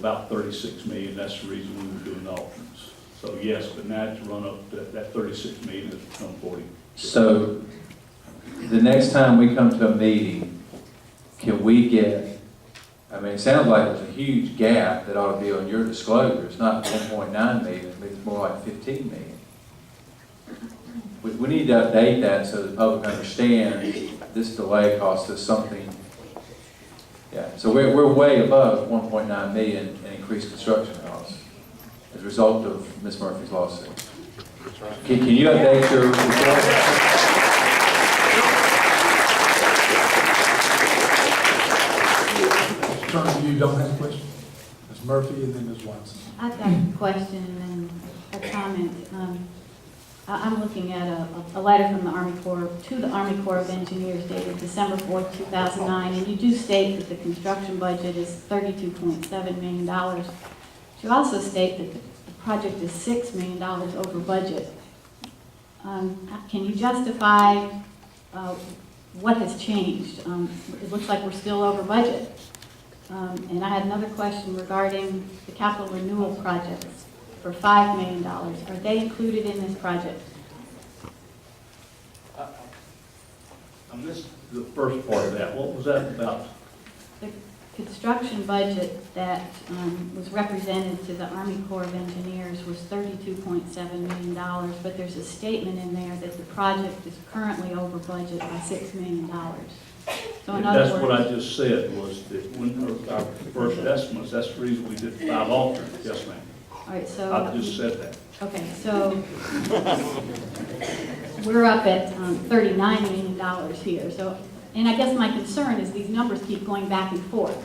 about 36 million. That's the reason we were doing the alternates. So yes, but now it's run up, that 36 million has become 40. So the next time we come to a meeting, can we get, I mean, it sounds like there's a huge gap that ought to be on your disclosure. It's not 1.9 million, it's more like 15 million. We need to update that so the public understands this delay costs us something. Yeah, so we're way above 1.9 million in increased construction costs as a result of Ms. Murphy's lawsuit. Can you update your report? Turn to you, don't have a question. Ms. Murphy and then Ms. Watson. I've got a question and a comment. I'm looking at a letter from the Army Corps to the Army Corps of Engineers dated December 4th, 2009, and you do state that the construction budget is $32.7 million. But you also state that the project is $6 million over budget. Can you justify what has changed? It looks like we're still over budget. And I had another question regarding the capital renewal projects for $5 million. Are they included in this project? I missed the first part of that. What was that about? The construction budget that was represented to the Army Corps of Engineers was $32.7 million, but there's a statement in there that the project is currently over budget by $6 million. So in other That's what words, I just said, was that when our first estimates, that's the reason we did 5 alternates. Yes, ma'am. all right, so. I just said that. Okay, so we're up at $39 million here. So, and I guess my concern is these numbers keep going back and forth.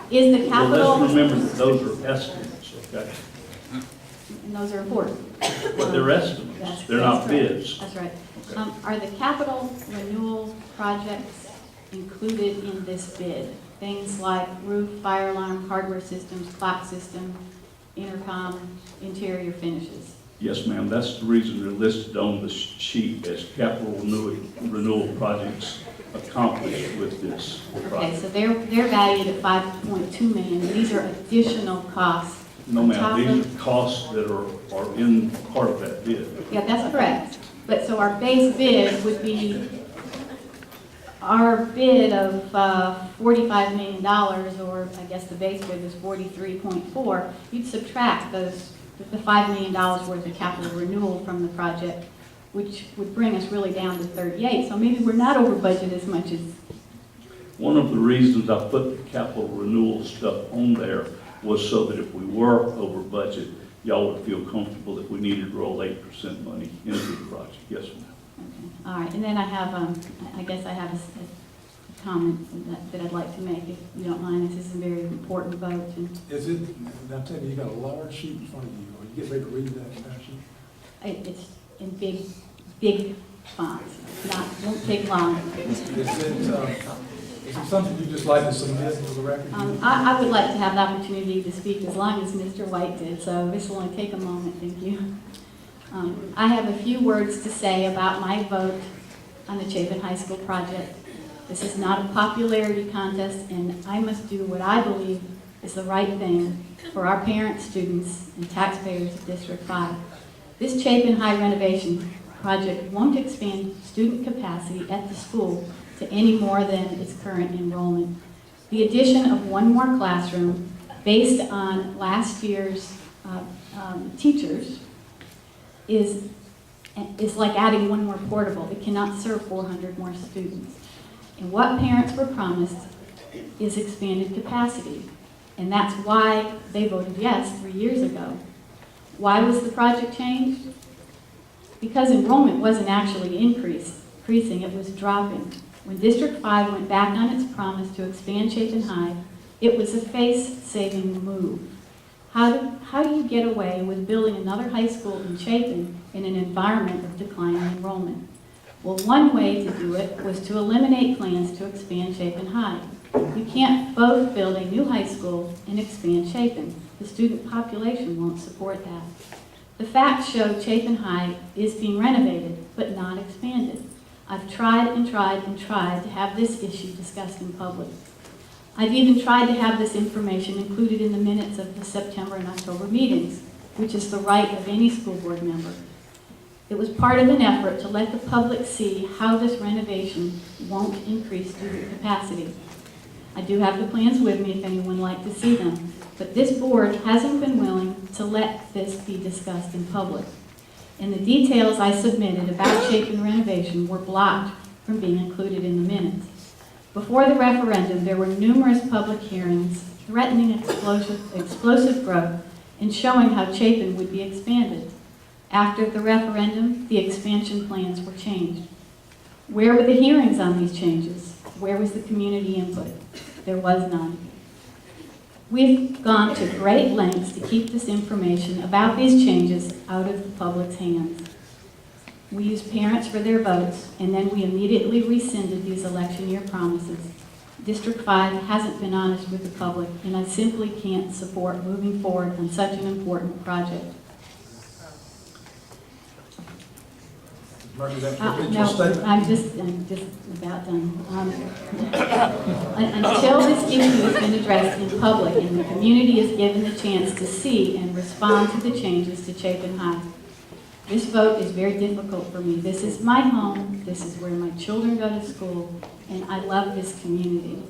Is the Well, capital, let's remember that those are estimates, okay? and those are important. But they're estimates. That's- They're that's not correct. bids. That's right. Okay. Are the capital renewal projects included in this bid? Things like roof, fire alarm, hardware systems, clock system, intercom, interior finishes? Yes, ma'am. That's the reason they're listed on the sheet as capital renewal projects accomplished with this Okay, project. so they're valued at $5.2 million. These are additional costs. No, on ma'am. top These of- are costs that are in part of that bid. Yeah, that's correct. But so our base bid would be, our bid of $45 million, or I guess the base bid was 43.4, you'd subtract those, the $5 million worth of capital renewal from the project, which would bring us really down to 38. So maybe we're not over budget as much as, One of the reasons I put the capital renewal stuff on there was so that if we were over budget, y'all would feel comfortable that we needed to roll 8% money into the project. Yes, ma'am. okay. All right, and then I have, I guess I have a comment that I'd like to make, if you don't mind. This is a very important vote, and Is it, now tell me, you got a large sheet in front of you. Are you getting ready to read that entire sheet? it's in big fonts, not, won't take long. Is it something you just like to submit for the record? I would like to have the opportunity to speak as long as Mr. White did, so this will only take a moment, thank you. I have a few words to say about my vote on the Chapin High School project. This is not a popularity contest, and I must do what I believe is the right thing for our parents, students, and taxpayers of District 5. This Chapin High renovation project won't expand student capacity at the school to any more than its current enrollment. The addition of one more classroom based on last year's teachers is like adding one more portable. It cannot serve 400 more students. And what parents were promised is expanded capacity. And that's why they voted yes 3 years ago. Why was the project changed? Because enrollment wasn't actually increasing, it was dropping. When District 5 went back on its promise to expand Chapin High, it was a face-saving move. How do you get away with building another high school in Chapin in an environment of declining enrollment? Well, one way to do it was to eliminate plans to expand Chapin High. You can't both build a new high school and expand Chapin. The student population won't support that. The facts show Chapin High is being renovated, but not expanded. I've tried and tried and tried to have this issue discussed in public. I've even tried to have this information included in the minutes of the September and October meetings, which is the right of any school board member. It was part of an effort to let the public see how this renovation won't increase student capacity. I do have the plans with me if anyone would like to see them, but this board hasn't been willing to let this be discussed in public. And the details I submitted about Chapin renovation were blocked from being included in the minutes. Before the referendum, there were numerous public hearings threatening explosive growth and showing how Chapin would be expanded. After the referendum, the expansion plans were changed. Where were the hearings on these changes? Where was the community input? There was none. We've gone to great lengths to keep this information about these changes out of the public's hands. We used parents for their votes, and then we immediately rescinded these election year promises. District 5 hasn't been honest with the public, and I simply can't support moving forward on such an important project. Murphy, that completes your No, statement? I'm just about done. Until this issue has been addressed in public and the community is given the chance to see and respond to the changes to Chapin High, this vote is very difficult for me. This is my home, this is where my children go to school, and I love this community.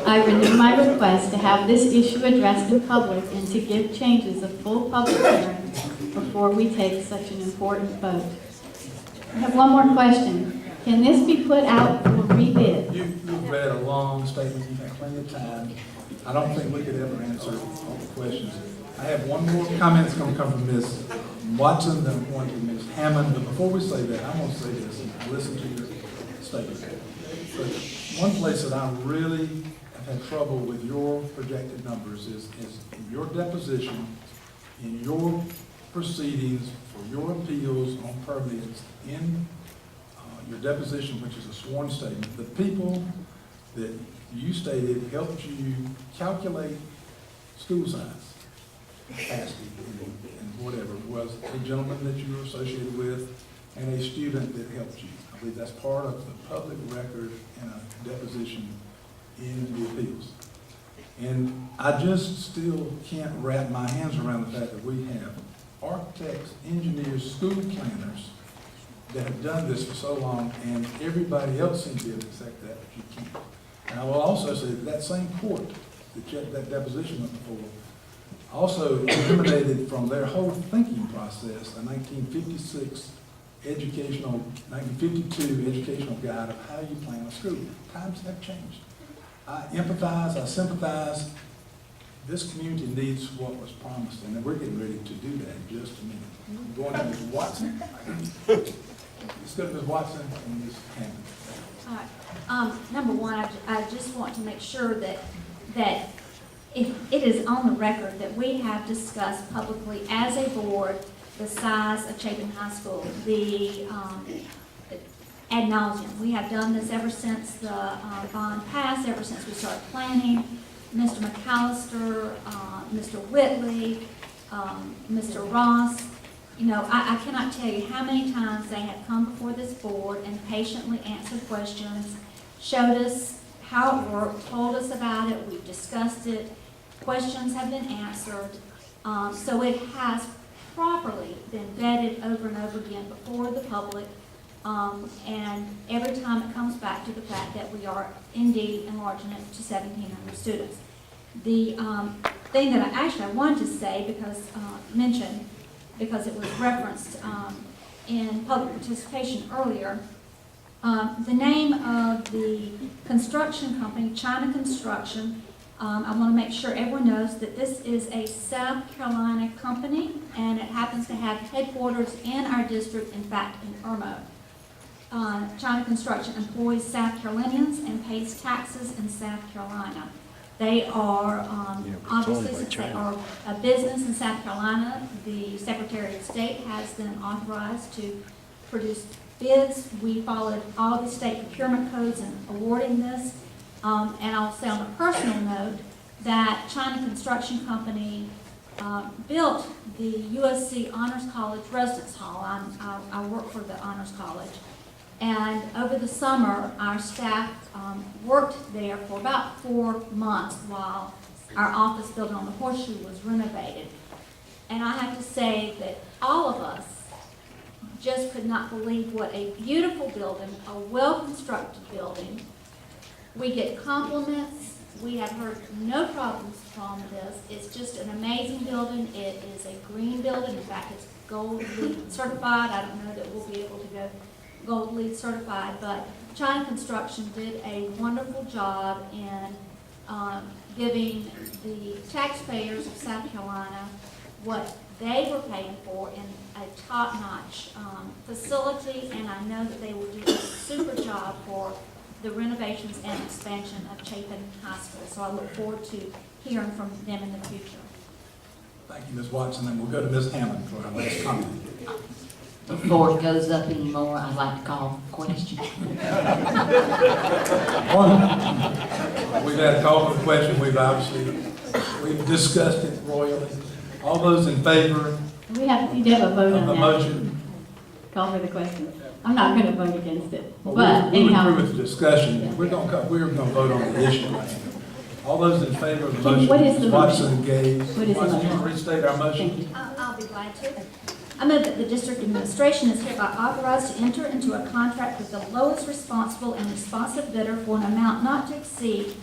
I renew my request to have this issue addressed in public and to give changes a full public hearing before we take such an important vote. I have one more question. Can this be put out for rebid? You've read a long statement, you've had plenty of time. I don't think we could ever answer all the questions. I have one more comment that's going to come from Ms. Watson, then one from Ms. Hammond, but before we say that, I want to say this, and I listened to your statement. But one place that I really have had trouble with your projected numbers is in your deposition, in your proceedings for your appeals on permits, in your deposition, which is a sworn statement, the people that you stated helped you calculate school size, capacity, and whatever, was a gentleman that you were associated with and a student that helped you. I believe that's part of the public record in a deposition in the appeals. And I just still can't wrap my hands around the fact that we have architects, engineers, school planners that have done this for so long, and everybody else seems to accept that, but you can't. And I will also say that same court that deposition went before also eliminated from their whole thinking process a 1952 educational guide of how you plan a school. Times have changed. I empathize, I sympathize. This community needs what was promised, and we're getting ready to do that in just a minute. I'm going to Ms. Watson. Let's go to Ms. Watson and Ms. Hammond. All right. Number one, I just want to make sure that if it is on the record that we have discussed publicly as a board the size of Chapin High School, ad nauseum. We have done this ever since the bond passed, ever since we started planning. Mr. McAllister, Mr. Whitley, Mr. Ross, you know, I cannot tell you how many times they have come before this board and patiently answered questions, showed us how it worked, told us about it, we've discussed it, questions have been answered. So it has properly been vetted over and over again before the public. And every time it comes back to the fact that we are indeed enlarging it to 1,700 students. The thing that I wanted to say, mention, because it was referenced in public participation earlier, the name of the construction company, China Construction, I want to make sure everyone knows that this is a South Carolina company, and it happens to have headquarters in our district, in fact, in Irmo. China Construction employs South Carolinians and pays taxes in South Carolina. They are, obviously, since they are a business in South Carolina, the Secretary of State has them authorized to produce bids. We followed all the state procurement codes in awarding this. And I'll say on a personal note that China Construction Company built the USC Honors College Residence Hall. I work for the Honors College. And over the summer, our staff worked there for about 4 months while our office building on the Horseshoe was renovated. And I have to say that all of us just could not believe what a beautiful building, a well-constructed building. We get compliments. We have heard no problems from this. It's just an amazing building. It is a green building. In fact, it's Gold LEED certified. I don't know that we'll be able to go Gold LEED certified, but China Construction did a wonderful job in giving the taxpayers of South Carolina what they were paying for in a top-notch facility, and I know that they will do a super job for the renovations and expansion of Chapin High School. So I look forward to hearing from them in the future. Thank you, Ms. Watson, and we'll go to Ms. Hammond for our last comment. Before it goes up anymore, I'd like to call for question. We've had a call for the question, we've discussed it royally. All those in favor You do have a vote of on the that. motion? Call for the question. I'm not going to vote against it, Well, but we were anyhow. through with the discussion, we're gonna vote on the issue right now. All those in favor of the motion? What is the Ms. Watson motion? gave. What is the Watson, you motion? want to restate our motion? Thank you. I'll be glad to. I move that the district administration is hereby authorized to enter into a contract with the lowest responsible and responsive bidder for an amount not to exceed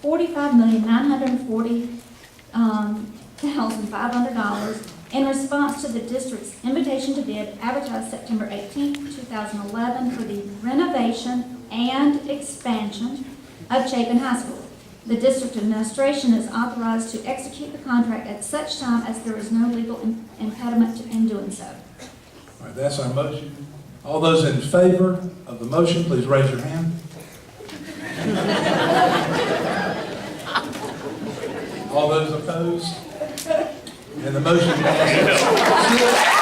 $45,940,500 in response to the district's invitation to bid advertised September 18, 2011 for the renovation and expansion of Chapin High School. The district administration is authorized to execute the contract at such time as there is no legal impediment in doing so. All right, that's our motion. All those in favor of the motion, please raise your hand. All those opposed? And the motion passes.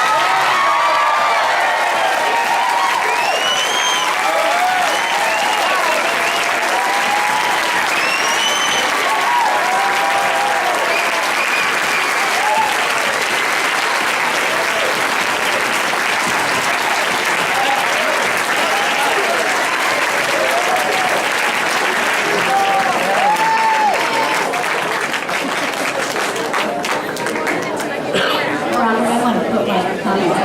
I want to put my comments